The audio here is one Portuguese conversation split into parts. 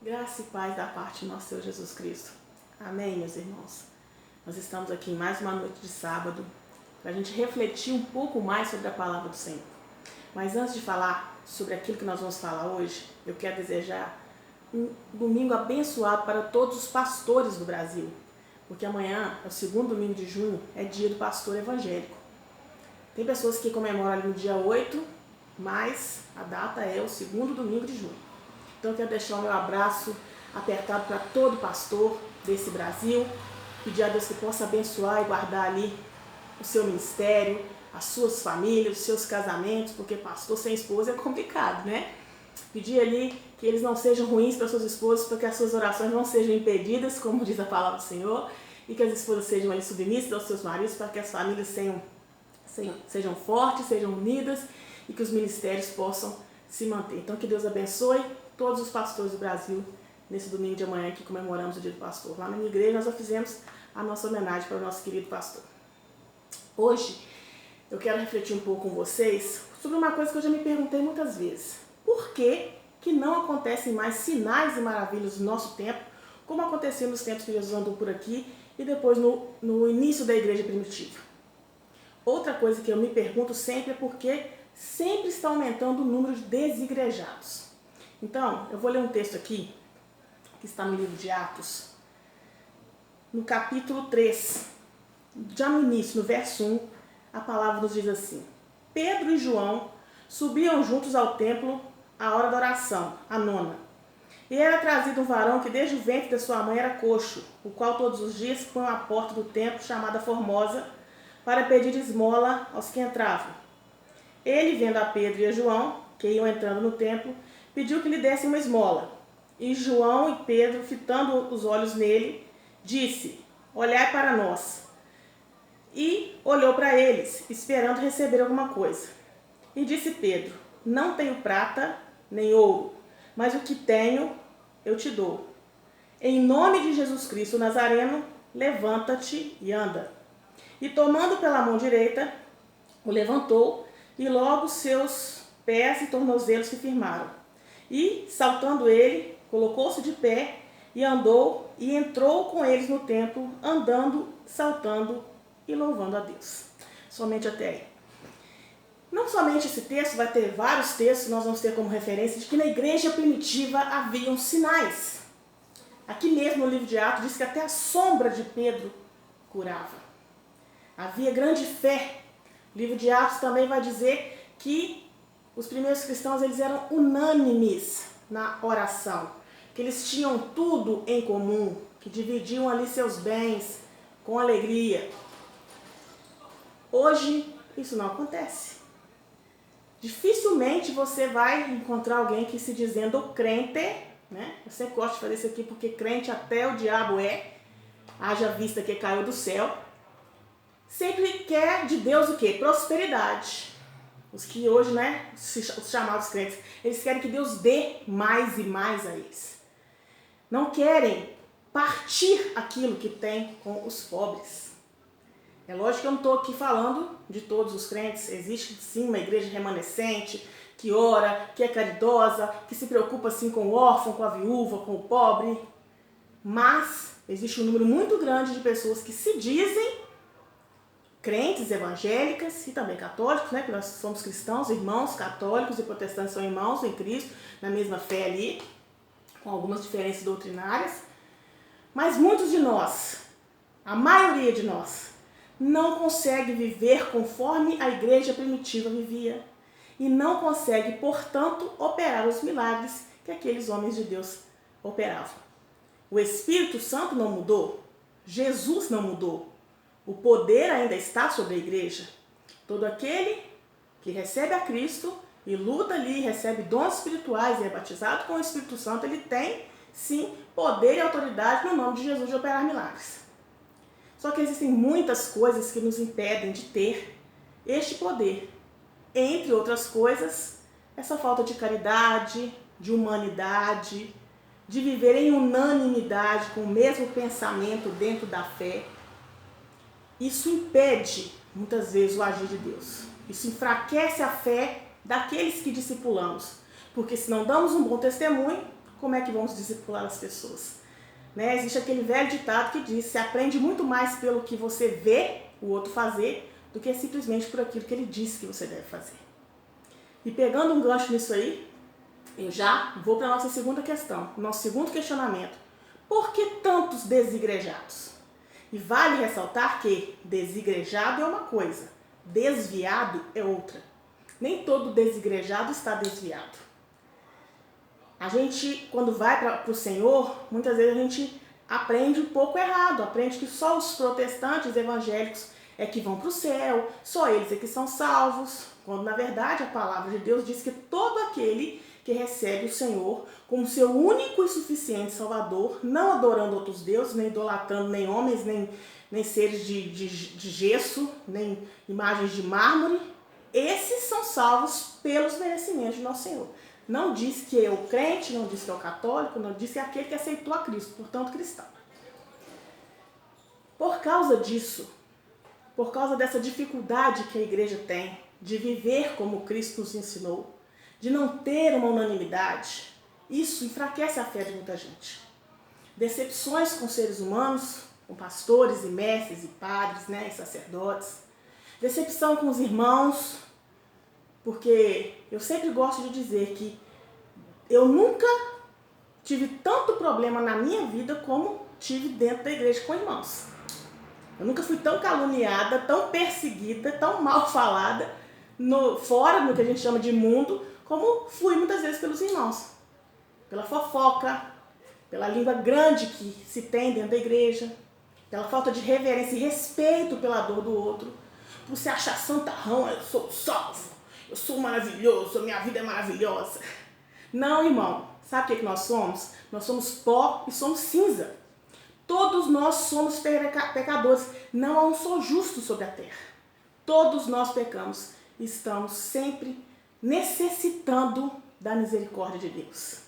Graça e paz da parte de nosso Senhor Jesus Cristo. Amém, meus irmãos? Nós estamos aqui em mais uma noite de sábado para a gente refletir um pouco mais sobre a palavra do Senhor. Mas antes de falar sobre aquilo que nós vamos falar hoje, eu quero desejar um domingo abençoado para todos os pastores do Brasil, porque amanhã, é o segundo domingo de junho, é dia do pastor evangélico. Tem pessoas que comemoram ali no dia 8, mas a data é o segundo domingo de junho. Então eu quero deixar o meu abraço apertado para todo pastor desse Brasil, pedir a Deus que possa abençoar e guardar ali o seu ministério, as suas famílias, os seus casamentos, porque pastor sem esposa é complicado, né? Pedir ali que eles não sejam ruins para suas esposas, para que as suas orações não sejam impedidas, como diz a palavra do Senhor, e que as esposas sejam ali submissas aos seus maridos, para que as famílias sejam fortes, sejam unidas e que os ministérios possam se manter. Então que Deus abençoe todos os pastores do Brasil nesse domingo de amanhã que comemoramos o dia do pastor. Lá na minha igreja nós já fizemos a nossa homenagem para o nosso querido pastor. Hoje eu quero refletir um pouco com vocês sobre uma coisa que eu já me perguntei muitas vezes. Por que não acontecem mais sinais e maravilhas no nosso tempo, como acontecia nos tempos que Jesus andou por aqui e depois no início da igreja primitiva? Outra coisa que eu me pergunto sempre é por que sempre está aumentando o número de desigrejados. Então, eu vou ler um texto aqui, que está no livro de Atos, no capítulo 3, já no início, no verso 1, a palavra nos diz assim: Pedro e João subiam juntos ao templo à hora da oração, a nona. E era trazido um varão que desde o ventre da sua mãe era coxo, o qual todos os dias punham à porta do templo, chamada Formosa, para pedir esmola aos que entravam. Ele, vendo a Pedro e a João, que iam entrando no templo, pediu que lhe dessem uma esmola. E João e Pedro, fitando os olhos nele, disse: Olhai para nós. E olhou para eles, esperando receber alguma coisa. E disse Pedro: Não tenho prata nem ouro, mas o que tenho eu te dou. Em nome de Jesus Cristo Nazareno, levanta-te e anda. E tomando pela mão direita, o levantou, e logo seus pés e tornozelos se firmaram. E, saltando ele, colocou-se de pé e andou e entrou com eles no templo, andando, saltando e louvando a Deus. Somente até aí. Não somente esse texto, vai ter vários textos, nós vamos ter como referência de que na igreja primitiva haviam sinais. Aqui mesmo no livro de Atos diz que até a sombra de Pedro curava. Havia grande fé. O livro de Atos também vai dizer que os primeiros cristãos eles eram unânimes na oração, que eles tinham tudo em comum, que dividiam ali seus bens com alegria. Hoje isso não acontece. Dificilmente você vai encontrar alguém que se dizendo crente, né? Eu sempre gosto de fazer isso aqui porque crente até o diabo é, haja vista que caiu do céu. Sempre quer de Deus o quê? Prosperidade. Os que hoje, né, os chamados crentes, eles querem que Deus dê mais e mais a eles. Não querem partir aquilo que tem com os pobres. É lógico que eu não estou aqui falando de todos os crentes. Existe sim uma igreja remanescente, que ora, que é caridosa, que se preocupa sim com o órfão, com a viúva, com o pobre. Mas existe um número muito grande de pessoas que se dizem crentes evangélicas e também católicos, né? Que nós somos cristãos, irmãos católicos e protestantes são irmãos em Cristo, na mesma fé ali, com algumas diferenças doutrinárias. Mas muitos de nós, a maioria de nós, não consegue viver conforme a igreja primitiva vivia e não consegue, portanto, operar os milagres que aqueles homens de Deus operavam. O Espírito Santo não mudou, Jesus não mudou. O poder ainda está sobre a igreja. Todo aquele que recebe a Cristo e luta ali, recebe dons espirituais e é batizado com o Espírito Santo, ele tem, sim, poder e autoridade no nome de Jesus de operar milagres. Só que existem muitas coisas que nos impedem de ter este poder. Entre outras coisas, essa falta de caridade, de humanidade, de viver em unanimidade com o mesmo pensamento dentro da fé. Isso impede, muitas vezes, o agir de Deus. Isso enfraquece a fé daqueles que discipulamos. Porque se não damos um bom testemunho, como é que vamos discipular as pessoas? Né? Existe aquele velho ditado que diz: se aprende muito mais pelo que você vê o outro fazer do que simplesmente por aquilo que ele disse que você deve fazer. E pegando um gancho nisso aí, eu já vou para a nossa segunda questão, nosso segundo questionamento. Por que tantos desigrejados? E vale ressaltar que desigrejado é uma coisa, desviado é outra. Nem todo desigrejado está desviado. A gente, quando vai para o Senhor, muitas vezes a gente aprende um pouco errado, aprende que só os protestantes evangélicos é que vão para o céu, só eles é que são salvos, quando na verdade a palavra de Deus diz que todo aquele que recebe o Senhor como seu único e suficiente Salvador, não adorando outros deuses, nem idolatrando nem homens, nem seres de gesso, nem imagens de mármore, esses são salvos pelos merecimentos de nosso Senhor. Não diz que é o crente, não diz que é o católico, não diz que é aquele que aceitou a Cristo, portanto cristão. Por causa disso, por causa dessa dificuldade que a igreja tem de viver como Cristo nos ensinou, de não ter uma unanimidade, isso enfraquece a fé de muita gente. Decepções com seres humanos, com pastores e mestres e padres, né, e sacerdotes. Decepção com os irmãos, porque eu sempre gosto de dizer que eu nunca tive tanto problema na minha vida como tive dentro da igreja com irmãos. Eu nunca fui tão caluniada, tão perseguida, tão mal falada, fora no que a gente chama de mundo, como fui muitas vezes pelos irmãos. Pela fofoca, pela língua grande que se tem dentro da igreja, pela falta de reverência e respeito pela dor do outro, por se achar santarrão, eu sou salvo, eu sou maravilhoso, a minha vida é maravilhosa. Não, irmão, sabe o que nós somos? Nós somos pó e somos cinza. Todos nós somos pecadores, não há um só justo sobre a terra. Todos nós pecamos e estamos sempre necessitando da misericórdia de Deus.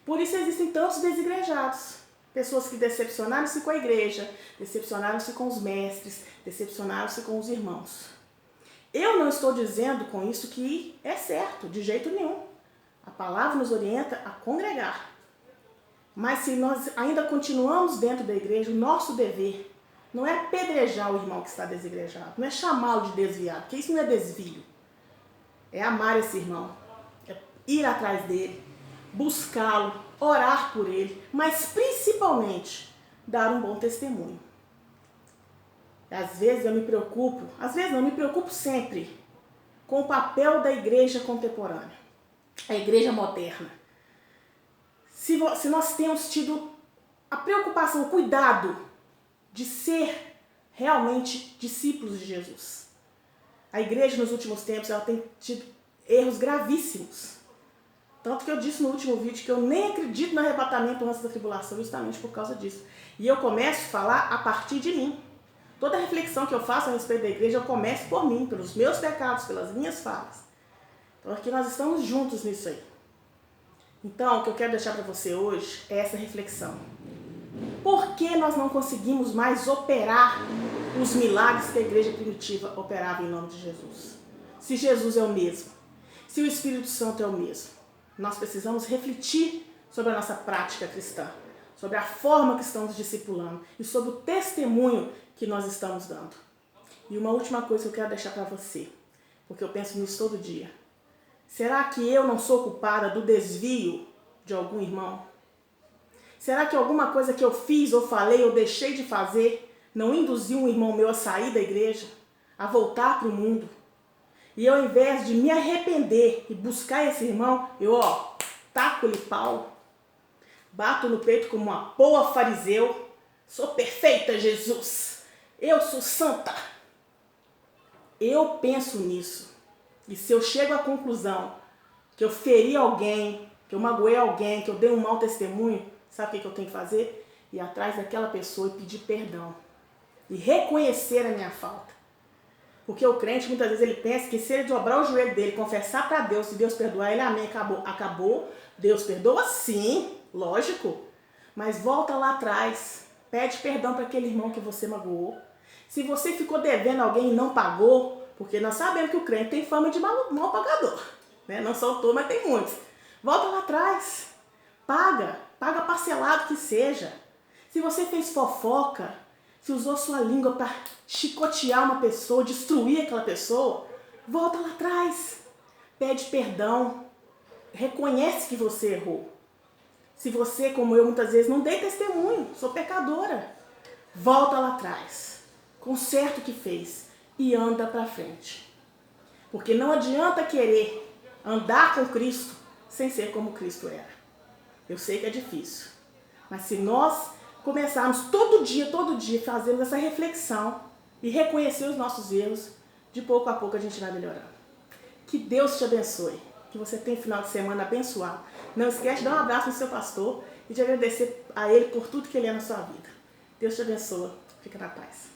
Por isso existem tantos desigrejados, pessoas que decepcionaram-se com a igreja, decepcionaram-se com os mestres, decepcionaram-se com os irmãos. Eu não estou dizendo com isso que é certo, de jeito nenhum. A palavra nos orienta a congregar. Mas se nós ainda continuamos dentro da igreja, o nosso dever não é apedrejar o irmão que está desigrejado, não é chamá-lo de desviado, porque isso não é desvio. É amar esse irmão, é ir atrás dele, buscá-lo, orar por ele, mas principalmente dar um bom testemunho. Às vezes eu me preocupo, às vezes não, me preocupo sempre com o papel da igreja contemporânea, a igreja moderna. Se nós temos tido a preocupação, o cuidado de ser realmente discípulos de Jesus. A igreja nos últimos tempos ela tem tido erros gravíssimos. Tanto que eu disse no último vídeo que eu nem acredito no arrebatamento antes da tribulação, justamente por causa disso. E eu começo a falar a partir de mim. Toda reflexão que eu faço a respeito da igreja, eu começo por mim, pelos meus pecados, pelas minhas falhas. Então aqui nós estamos juntos nisso aí. Então, o que eu quero deixar para você hoje é essa reflexão. Por que nós não conseguimos mais operar os milagres que a igreja primitiva operava em nome de Jesus? Se Jesus é o mesmo, se o Espírito Santo é o mesmo, nós precisamos refletir sobre a nossa prática cristã, sobre a forma que estamos discipulando e sobre o testemunho que nós estamos dando. E uma última coisa que eu quero deixar para você, porque eu penso nisso todo dia. Será que eu não sou culpada do desvio de algum irmão? Será que alguma coisa que eu fiz ou falei ou deixei de fazer não induziu um irmão meu a sair da igreja, a voltar para o mundo? E eu, ao invés de me arrepender e buscar esse irmão, eu, taco-lhe pau, bato no peito como uma boa fariseu, sou perfeita, Jesus, eu sou santa. Eu penso nisso. E se eu chego à conclusão que eu feri alguém, que eu magoei alguém, que eu dei um mau testemunho, sabe o que eu tenho que fazer? Ir atrás daquela pessoa e pedir perdão. E reconhecer a minha falta. Porque o crente, muitas vezes, ele pensa que se ele dobrar o joelho dele, confessar para Deus, se Deus perdoar ele, amém, acabou. Acabou, Deus perdoa sim, lógico. Mas volta lá atrás, pede perdão para aquele irmão que você magoou. Se você ficou devendo alguém e não pagou, porque nós sabemos que o crente tem fama de mal pagador. Né? Não só o mas tem muitos. Volta lá atrás. paga parcelado que seja. Se você fez fofoca, se usou sua língua para chicotear uma pessoa, destruir aquela pessoa, volta lá atrás, pede perdão, reconhece que você errou. Se você, como eu, muitas vezes não dei testemunho, sou pecadora, volta lá atrás, conserta o que fez e anda para frente. Porque não adianta querer andar com Cristo sem ser como Cristo era. Eu sei que é difícil, mas se nós começarmos todo dia, fazendo essa reflexão e reconhecer os nossos erros, de pouco a pouco a gente vai melhorando. Que Deus te abençoe, que você tenha um final de semana abençoado. Não esquece de dar um abraço no seu pastor e de agradecer a ele por tudo que ele é na sua vida. Deus te abençoe. Fica na paz.